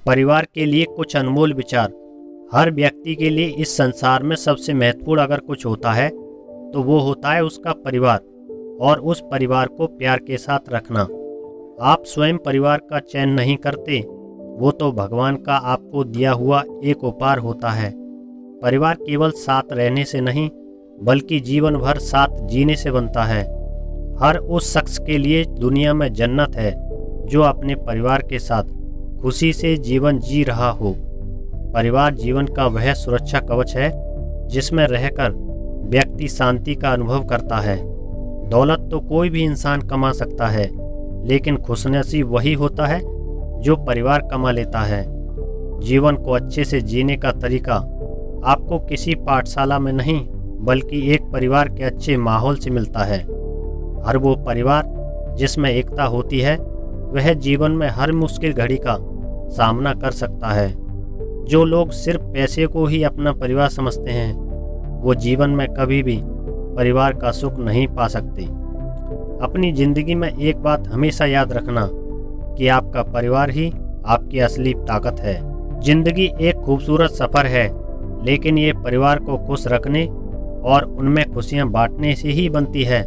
परिवार के लिए कुछ अनमोल विचार। हर व्यक्ति के लिए इस संसार में सबसे महत्वपूर्ण अगर कुछ होता है तो वो होता है उसका परिवार और उस परिवार को प्यार के साथ रखना। आप स्वयं परिवार का चयन नहीं करते, वो तो भगवान का आपको दिया हुआ एक उपहार होता है। परिवार केवल साथ रहने से नहीं बल्कि जीवन भर साथ जीने से बनता है। हर उस शख्स के लिए दुनिया में जन्नत है जो अपने परिवार के साथ खुशी से जीवन जी रहा हो। परिवार जीवन का वह सुरक्षा कवच है जिसमें रहकर व्यक्ति शांति का अनुभव करता है। दौलत तो कोई भी इंसान कमा सकता है, लेकिन खुशनसीब वही होता है जो परिवार कमा लेता है। जीवन को अच्छे से जीने का तरीका आपको किसी पाठशाला में नहीं बल्कि एक परिवार के अच्छे माहौल से मिलता है। हर वो परिवार जिसमें एकता होती है वह जीवन में हर मुश्किल घड़ी का सामना कर सकता है। जो लोग सिर्फ पैसे को ही अपना परिवार समझते हैं वो जीवन में कभी भी परिवार का सुख नहीं पा सकते। अपनी ज़िंदगी में एक बात हमेशा याद रखना कि आपका परिवार ही आपकी असली ताकत है। जिंदगी एक खूबसूरत सफ़र है, लेकिन ये परिवार को खुश रखने और उनमें खुशियाँ बांटने से ही बनती है।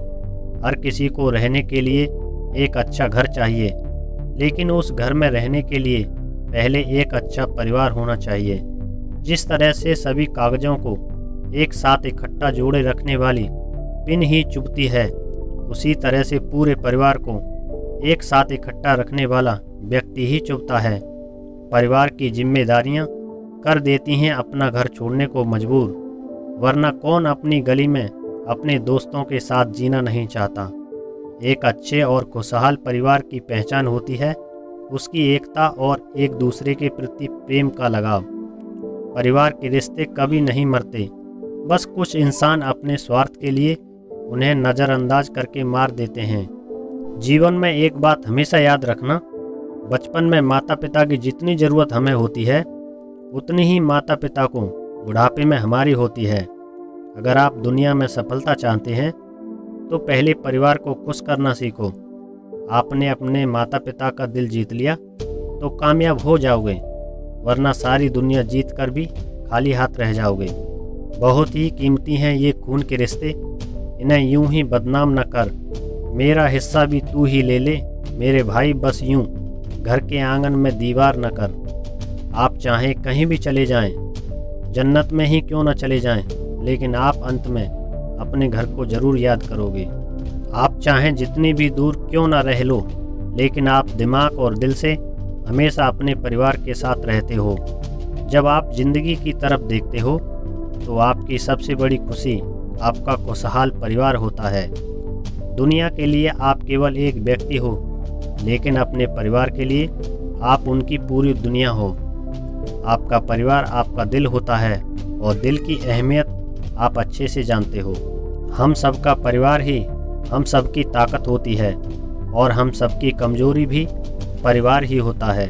हर किसी को रहने के लिए एक अच्छा घर चाहिए, लेकिन उस घर में रहने के लिए पहले एक अच्छा परिवार होना चाहिए। जिस तरह से सभी कागज़ों को एक साथ इकट्ठा जोड़े रखने वाली पिन ही चुभती है, उसी तरह से पूरे परिवार को एक साथ इकट्ठा रखने वाला व्यक्ति ही चुभता है। परिवार की जिम्मेदारियां कर देती हैं अपना घर छोड़ने को मजबूर, वरना कौन अपनी गली में अपने दोस्तों के साथ जीना नहीं चाहता। एक अच्छे और खुशहाल परिवार की पहचान होती है उसकी एकता और एक दूसरे के प्रति प्रेम का लगाव। परिवार के रिश्ते कभी नहीं मरते, बस कुछ इंसान अपने स्वार्थ के लिए उन्हें नज़रअंदाज करके मार देते हैं। जीवन में एक बात हमेशा याद रखना, बचपन में माता पिता की जितनी ज़रूरत हमें होती है उतनी ही माता पिता को बुढ़ापे में हमारी होती है। अगर आप दुनिया में सफलता चाहते हैं तो पहले परिवार को खुश करना सीखो। आपने अपने माता पिता का दिल जीत लिया तो कामयाब हो जाओगे, वरना सारी दुनिया जीत कर भी खाली हाथ रह जाओगे। बहुत ही कीमती हैं ये खून के रिश्ते, इन्हें यूं ही बदनाम न कर। मेरा हिस्सा भी तू ही ले ले मेरे भाई, बस यूं घर के आंगन में दीवार न कर। आप चाहें कहीं भी चले जाएं, जन्नत में ही क्यों न चले जाएं, लेकिन आप अंत में अपने घर को ज़रूर याद करोगे। आप चाहें जितनी भी दूर क्यों ना रह लो, लेकिन आप दिमाग और दिल से हमेशा अपने परिवार के साथ रहते हो। जब आप ज़िंदगी की तरफ देखते हो तो आपकी सबसे बड़ी खुशी आपका खुशहाल परिवार होता है। दुनिया के लिए आप केवल एक व्यक्ति हो, लेकिन अपने परिवार के लिए आप उनकी पूरी दुनिया हो। आपका परिवार आपका दिल होता है और दिल की अहमियत आप अच्छे से जानते हो। हम सबका परिवार ही हम सबकी ताकत होती है और हम सबकी कमजोरी भी परिवार ही होता है।